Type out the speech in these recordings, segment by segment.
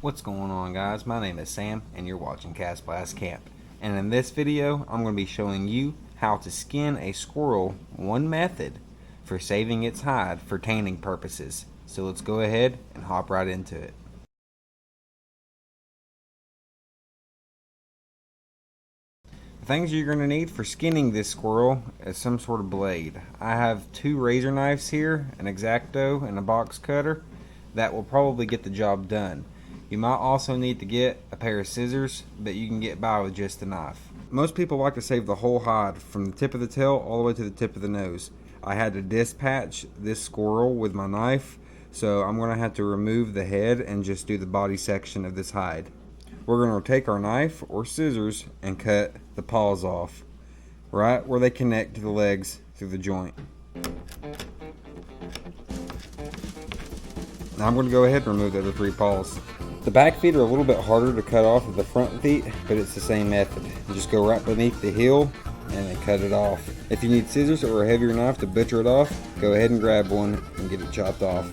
What's going on, guys? My name is Sam and you're watching Cast Blast Camp, and in this video I'm going to be showing you how to skin a squirrel, one method for saving its hide for tanning purposes. So let's go ahead and hop right into it. The things you're going to need for skinning this squirrel is some sort of blade. I have two razor knives here, an X-Acto and a box cutter. That will probably get the job done. You might also need to get a pair of scissors, but you can get by with just a knife. Most people like to save the whole hide from the tip of the tail all the way to the tip of the nose. I had to dispatch this squirrel with my knife, so I'm going to have to remove the head and just do the body section of this hide. We're going to take our knife or scissors and cut the paws off, right where they connect to the legs through the joint. Now I'm going to go ahead and remove the other three paws. The back feet are a little bit harder to cut off than the front feet, but it's the same method. You just go right beneath the heel and then cut it off. If you need scissors or a heavier knife to butcher it off, go ahead and grab one and get it chopped off.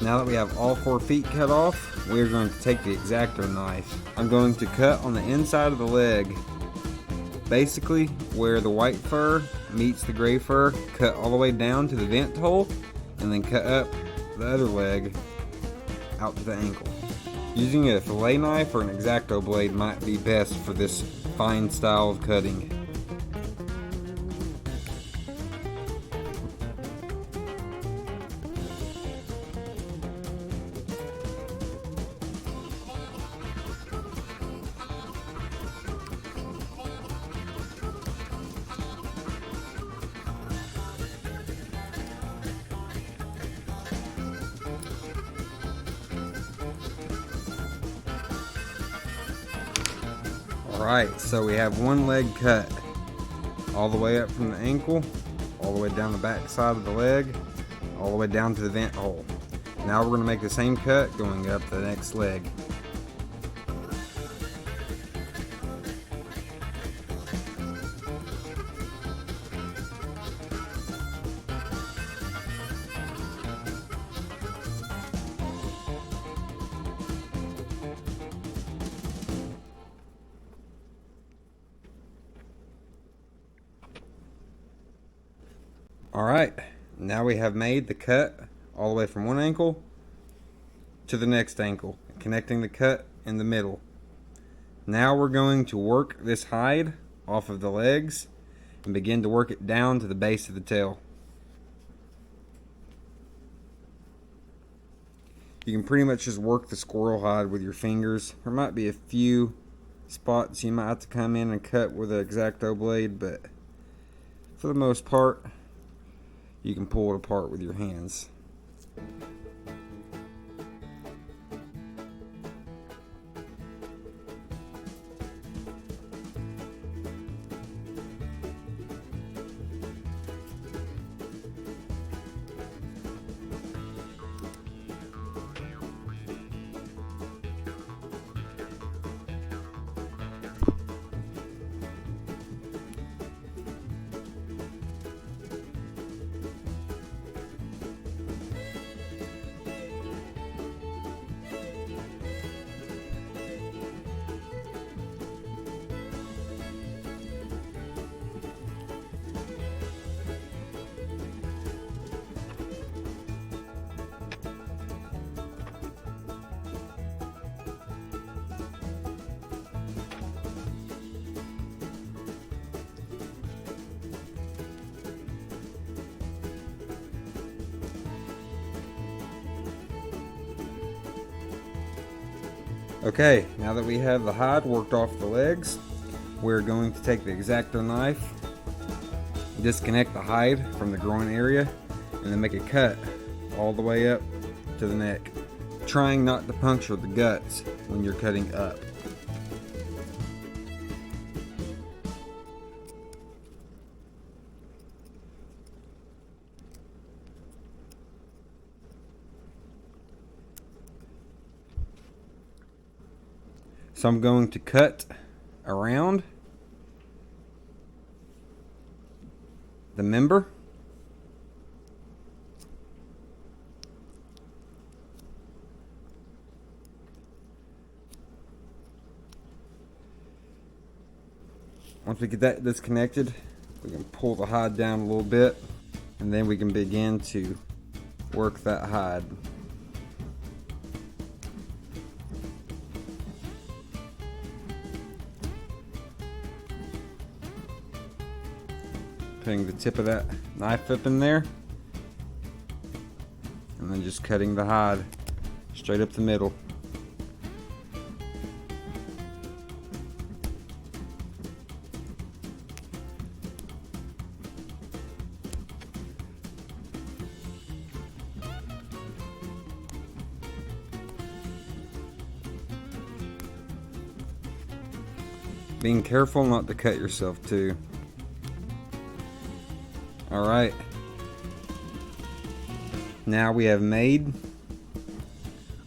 Now that we have all 4 feet cut off, we're going to take the X-Acto knife. I'm going to cut on the inside of the leg, basically where the white fur meets the gray fur, cut all the way down to the vent hole, and then cut up the other leg out to the ankle. Using a fillet knife or an X-Acto blade might be best for this fine style of cutting. Alright, so we have one leg cut all the way up from the ankle, all the way down the back side of the leg, all the way down to the vent hole. Now we're going to make the same cut going up the next leg. Alright, now we have made the cut all the way from one ankle to the next ankle, connecting the cut in the middle. Now we're going to work this hide off of the legs and begin to work it down to the base of the tail. You can pretty much just work the squirrel hide with your fingers. There might be a few spots you might have to come in and cut with an X-Acto blade, but for the most part, you can pull it apart with your hands. Okay, now that we have the hide worked off the legs, we're going to take the X-Acto knife, disconnect the hide from the groin area, and then make a cut all the way up to the neck, trying not to puncture the guts when you're cutting up. So I'm going to cut around the member Once we get that disconnected, we can pull the hide down a little bit, and then we can begin to work that hide. Putting the tip of that knife up in there, and then just cutting the hide straight up the middle. Being careful not to cut yourself too. Alright. Now we have made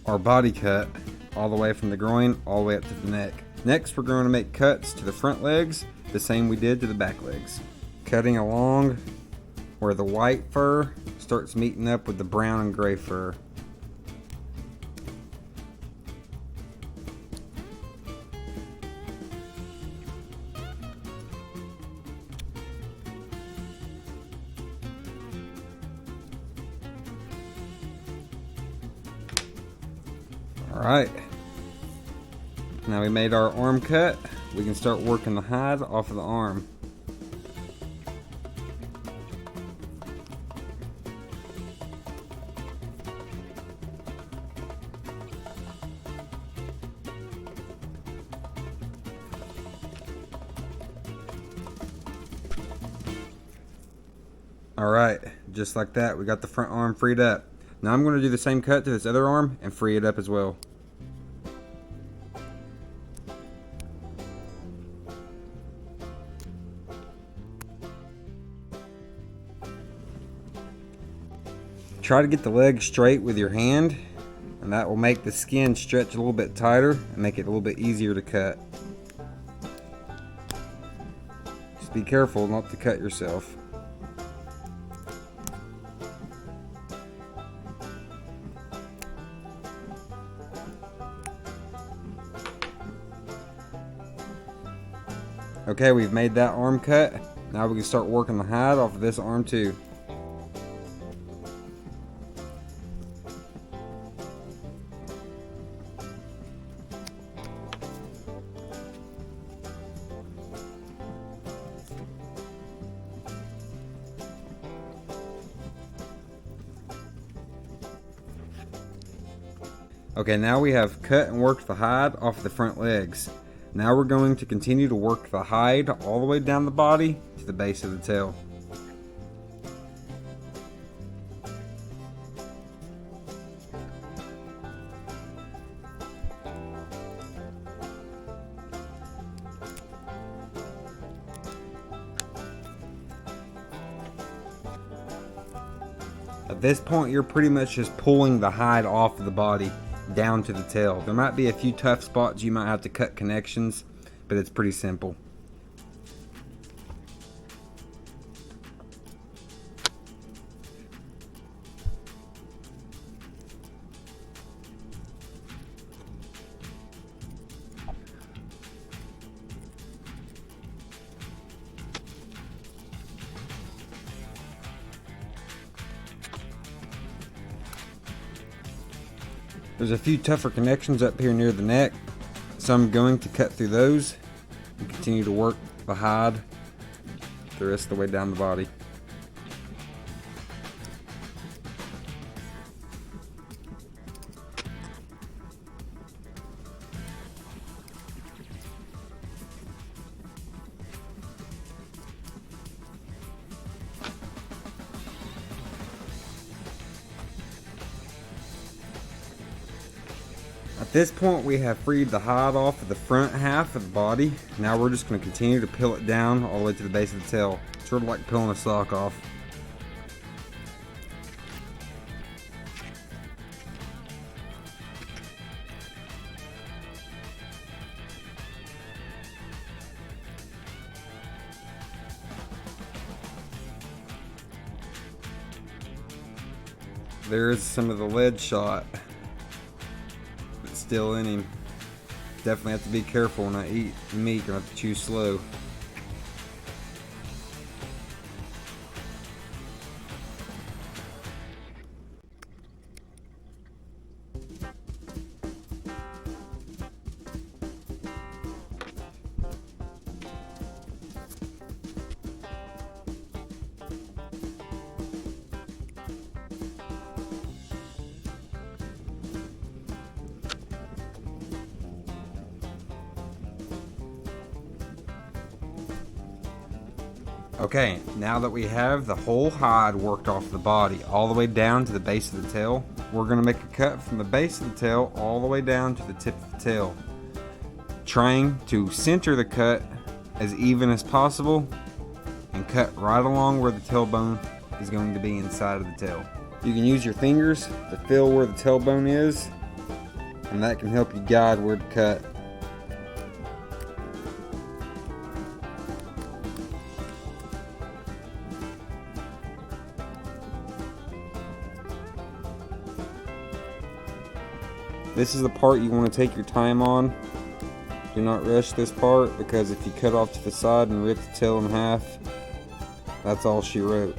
our body cut all the way from the groin all the way up to the neck. Next, we're going to make cuts to the front legs the same we did to the back legs. Cutting along where the white fur starts meeting up with the brown and gray fur. Alright, now we made our arm cut, we can start working the hide off of the arm. Alright, just like that, we got the front arm freed up. Now I'm going to do the same cut to this other arm and free it up as well. Try to get the leg straight with your hand, and that will make the skin stretch a little bit tighter and make it a little bit easier to cut. Just be careful not to cut yourself. Okay, we've made that arm cut. Now we can start working the hide off of this arm too. Okay, now we have cut and worked the hide off the front legs. Now we're going to continue to work the hide all the way down the body to the base of the tail. At this point, you're pretty much just pulling the hide off of the body down to the tail. There might be a few tough spots you might have to cut connections, but it's pretty simple. There's a few tougher connections up here near the neck, so I'm going to cut through those and continue to work the hide the rest of the way down the body. At this point, we have freed the hide off of the front half of the body. Now we're just going to continue to peel it down all the way to the base of the tail, sort of like peeling a sock off. There's some of the lead shot still in him. Definitely have to be careful when I eat meat. I have to chew slow. Okay, now that we have the whole hide worked off the body all the way down to the base of the tail, we're going to make a cut from the base of the tail all the way down to the tip of the tail, trying to center the cut as even as possible and cut right along where the tailbone is going to be inside of the tail. You can use your fingers to feel where the tailbone is, and that can help you guide where to cut. This is the part you want to take your time on. Do not rush this part, because if you cut off to the side and rip the tail in half, that's all she wrote.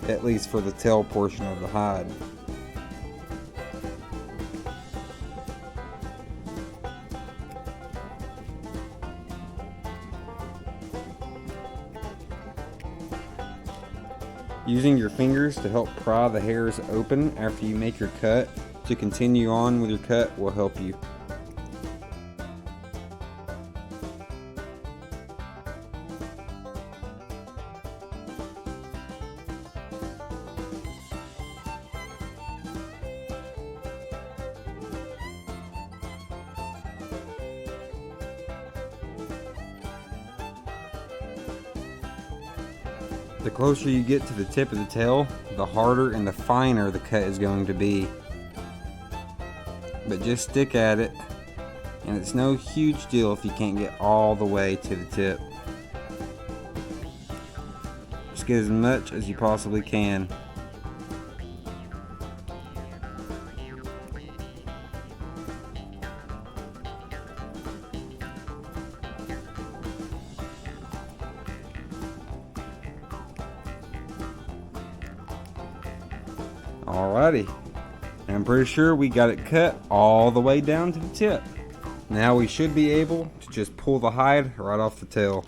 At least for the tail portion of the hide. Using your fingers to help pry the hairs open after you make your cut to continue on with your cut will help you. The closer you get to the tip of the tail, the harder and the finer the cut is going to be. But just stick at it, and it's no huge deal if you can't get all the way to the tip. Just get as much as you possibly can. Alrighty, and I'm pretty sure we got it cut all the way down to the tip. Now we should be able to just pull the hide right off the tail.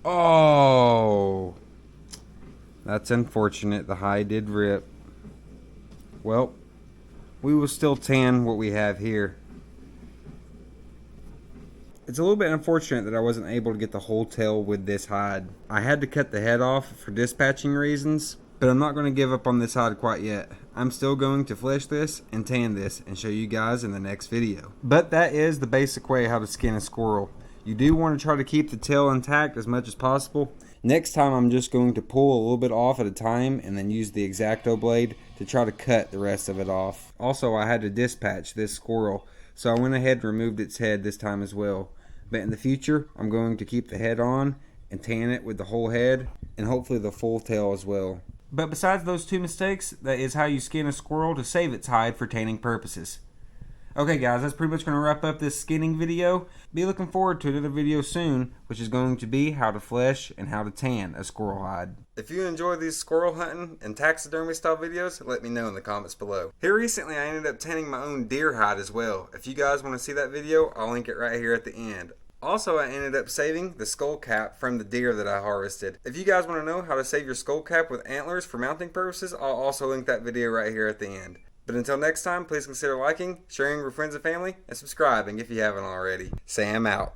Oh, that's unfortunate. The hide did rip. Well, we will still tan what we have here. It's a little bit unfortunate that I wasn't able to get the whole tail with this hide. I had to cut the head off for dispatching reasons, but I'm not going to give up on this hide quite yet. I'm still going to flesh this and tan this and show you guys in the next video. But that is the basic way how to skin a squirrel. You do want to try to keep the tail intact as much as possible. Next time I'm just going to pull a little bit off at a time and then use the X-Acto blade to try to cut the rest of it off. Also, I had to dispatch this squirrel, so I went ahead and removed its head this time as well. But in the future, I'm going to keep the head on and tan it with the whole head and hopefully the full tail as well. But besides those two mistakes, that is how you skin a squirrel to save its hide for tanning purposes. Okay guys, that's pretty much going to wrap up this skinning video. Be looking forward to another video soon, which is going to be how to flesh and how to tan a squirrel hide. If you enjoy these squirrel hunting and taxidermy style videos, let me know in the comments below. Here recently I ended up tanning my own deer hide as well. If you guys want to see that video, I'll link it right here at the end. Also, I ended up saving the skull cap from the deer that I harvested. If you guys want to know how to save your skull cap with antlers for mounting purposes, I'll also link that video right here at the end. But until next time, please consider liking, sharing with friends and family, and subscribing if you haven't already. Sam out.